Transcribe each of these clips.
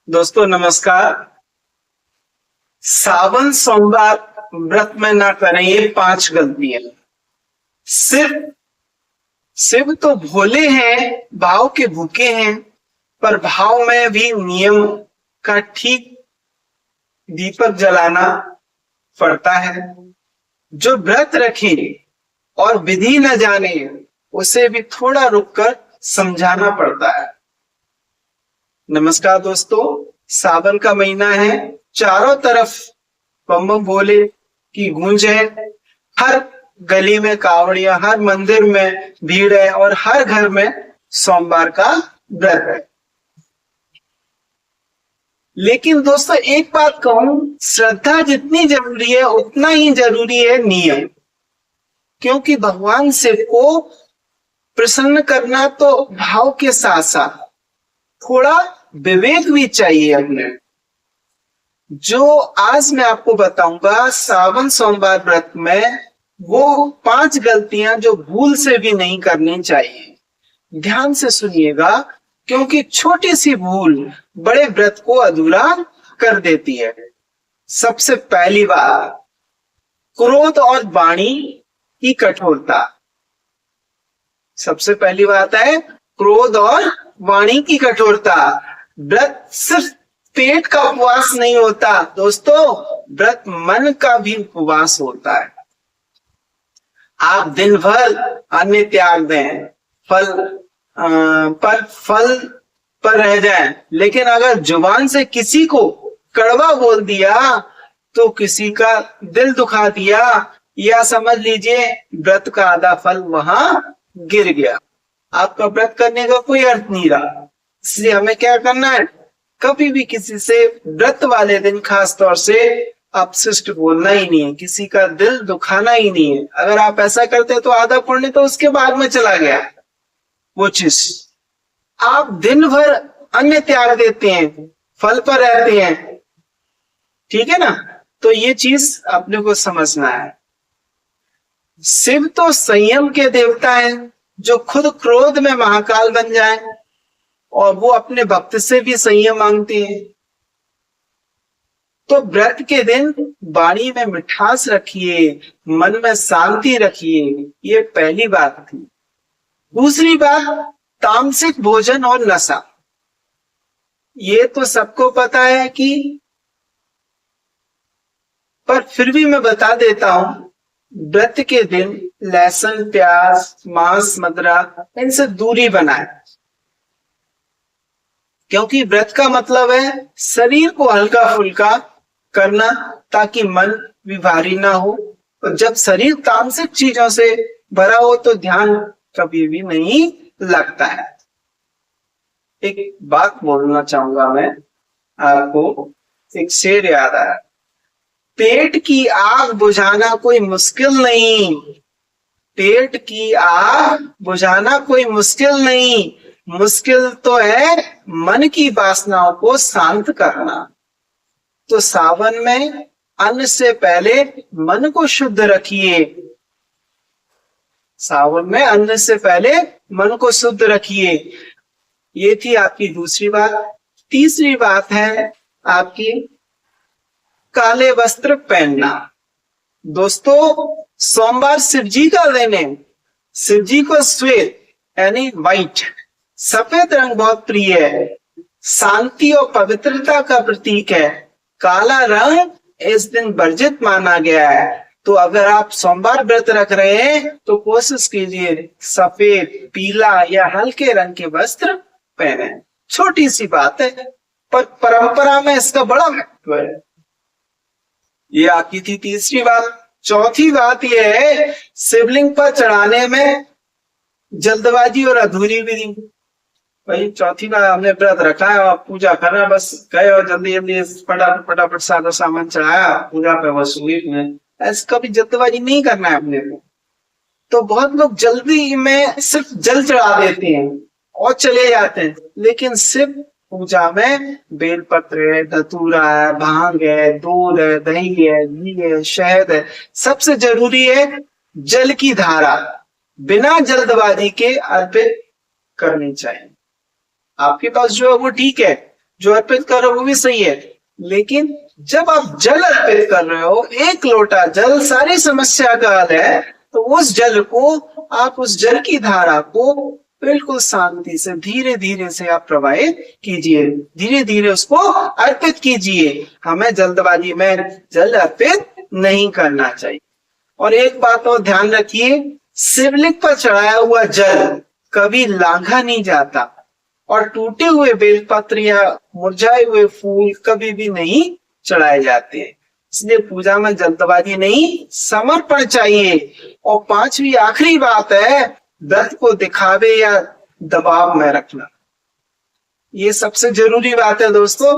दोस्तों नमस्कार। सावन सोमवार व्रत में ना करें ये 5 गलतियां। सिर्फ शिव तो भोले हैं, भाव के भूखे हैं, पर भाव में भी नियम का ठीक दीपक जलाना पड़ता है। जो व्रत रखे और विधि न जाने उसे भी थोड़ा रुककर समझाना पड़ता है। नमस्कार दोस्तों, सावन का महीना है, चारों तरफ बम बम भोले की गूंज है। हर गली में कावड़िया, हर मंदिर में भीड़ है और हर घर में सोमवार का व्रत है। लेकिन दोस्तों एक बात कहूं, श्रद्धा जितनी जरूरी है उतना ही जरूरी है नियम। क्योंकि भगवान शिव को प्रसन्न करना तो भाव के साथ साथ थोड़ा विवेक भी चाहिए अपने। जो आज मैं आपको बताऊंगा सावन सोमवार व्रत में, वो 5 गलतियां जो भूल से भी नहीं करनी चाहिए। ध्यान से सुनिएगा, क्योंकि छोटी सी भूल बड़े व्रत को अधूरा कर देती है। सबसे पहली बात, क्रोध और वाणी की कठोरता। सबसे पहली बात है क्रोध और वाणी की कठोरता। व्रत सिर्फ पेट का उपवास नहीं होता दोस्तों, व्रत मन का भी उपवास होता है। आप दिन भर अन्न त्याग दें, फल पर रह जाएं, लेकिन अगर जुबान से किसी को कड़वा बोल दिया तो किसी का दिल दुखा दिया, या समझ लीजिए व्रत का आधा फल वहां गिर गया। आपका व्रत करने का कोई अर्थ नहीं रहा। इसलिए हमें क्या करना है, कभी भी किसी से व्रत वाले दिन खास तौर से अपशिष्ट बोलना ही नहीं है, किसी का दिल दुखाना ही नहीं है। अगर आप ऐसा करते तो आधा पुण्य तो उसके बाद में चला गया। वो चीज आप दिन भर अन्न त्याग देते हैं, फल पर रहते हैं, ठीक है ना। तो ये चीज अपने को समझना है। शिव तो संयम के देवता हैं, जो खुद क्रोध में महाकाल बन जाए, और वो अपने भक्त से भी संयम मांगते हैं। तो व्रत के दिन वाणी में मिठास रखिए, मन में शांति रखिए, ये पहली बात थी। दूसरी बात, तामसिक भोजन और नशा। ये तो सबको पता है कि, पर फिर भी मैं बता देता हूं, व्रत के दिन लहसुन, प्याज, मांस, मदिरा, इनसे दूरी बनाए। क्योंकि व्रत का मतलब है शरीर को हल्का फुल्का करना, ताकि मन भी भारी ना हो। और जब शरीर तामसिक चीजों से भरा हो तो ध्यान कभी भी नहीं लगता है। एक बात बोलना चाहूंगा मैं आपको, एक शेर याद आया, पेट की आग बुझाना कोई मुश्किल नहीं। पेट की आग बुझाना कोई मुश्किल नहीं, मुश्किल तो है मन की वासनाओं को शांत करना। तो सावन में अन्न से पहले मन को शुद्ध रखिए। सावन में अन्न से पहले मन को शुद्ध रखिए। ये थी आपकी दूसरी बात। तीसरी बात है आपकी काले वस्त्र पहनना। दोस्तों सोमवार शिवजी का दिन है। शिवजी को श्वेत यानी व्हाइट, सफेद रंग बहुत प्रिय है, शांति और पवित्रता का प्रतीक है। काला रंग इस दिन वर्जित माना गया है। तो अगर आप सोमवार व्रत रख रहे हैं तो कोशिश कीजिए सफेद, पीला या हल्के रंग के वस्त्र पहने। छोटी सी बात है, पर परंपरा में इसका बड़ा महत्व है। ये आपकी थी तीसरी बात। चौथी बात यह है, शिवलिंग पर चढ़ाने में जल्दबाजी और अधूरी विधि। भाई चौथी बार हमने व्रत रखा है और पूजा कर रहा, बस गए और जल्दी जल्दी फटाफट सादा सामान चढ़ाया, पूजा पे बस हुई। ऐसे कभी जल्दबाजी नहीं करना है अपने को। तो बहुत लोग जल्दी में सिर्फ जल चढ़ा देते हैं और चले जाते हैं, लेकिन शिव पूजा में बेलपत्र है, धतूरा है, भांग है, दूध है, दही है, घी है, शहद है। सबसे जरूरी है जल की धारा बिना जल्दबाजी के अर्पित करनी चाहिए। आपके पास जो है वो ठीक है, जो अर्पित कर रहे हो वो भी सही है, लेकिन जब आप जल अर्पित कर रहे हो, 1 लोटा जल सारी समस्या का हल है, तो उस जल को, आप उस जल की धारा को बिल्कुल शांति से धीरे धीरे से आप प्रवाहित कीजिए, धीरे धीरे उसको अर्पित कीजिए। हमें जल्दबाजी में जल अर्पित नहीं करना चाहिए। और एक बात और ध्यान रखिए, शिवलिंग पर चढ़ाया हुआ जल कभी लांघा नहीं जाता, और टूटे हुए बेलपत्र या मुरझाए हुए फूल कभी भी नहीं चढ़ाए जाते। इसलिए पूजा में जल्दबाजी नहीं, समर्पण चाहिए। और 5वीं आखिरी बात है, व्रत को दिखावे या दबाव में रखना। ये सबसे जरूरी बात है दोस्तों,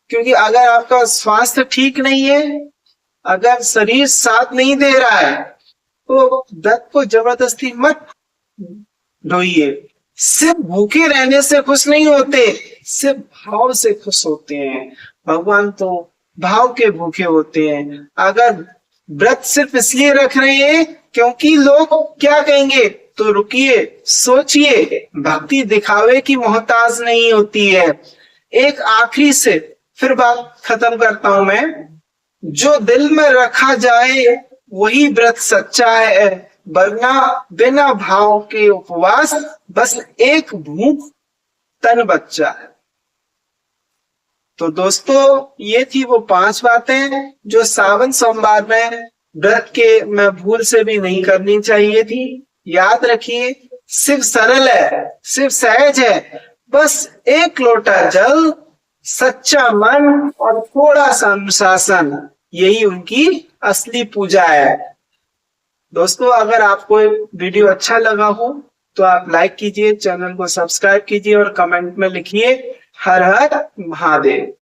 क्योंकि अगर आपका स्वास्थ्य ठीक नहीं है, अगर शरीर साथ नहीं दे रहा है, तो व्रत को जबरदस्ती मत ढोइए। सिर्फ भूखे रहने से खुश नहीं होते, सिर्फ भाव से खुश होते हैं। भगवान तो भाव के भूखे होते हैं। अगर व्रत सिर्फ इसलिए रख रहे हैं क्योंकि लोग क्या कहेंगे, तो रुकिए, सोचिए। भक्ति दिखावे की मोहताज नहीं होती है। एक आखिरी से फिर बात खत्म करता हूं मैं, जो दिल में रखा जाए वही व्रत सच्चा है, वरना बिना भाव के उपवास बस एक भूख तन बच्चा है। तो दोस्तों, ये थी वो 5 बातें जो सावन सोमवार में व्रत के में भूल से भी नहीं करनी चाहिए थी। याद रखिए, सिर्फ सरल है, सिर्फ सहज है, बस 1 लोटा जल, सच्चा मन और थोड़ा सा अनुशासन, यही उनकी असली पूजा है। दोस्तों, अगर आपको वीडियो अच्छा लगा हो तो आप लाइक कीजिए, चैनल को सब्सक्राइब कीजिए और कमेंट में लिखिए हर हर महादेव।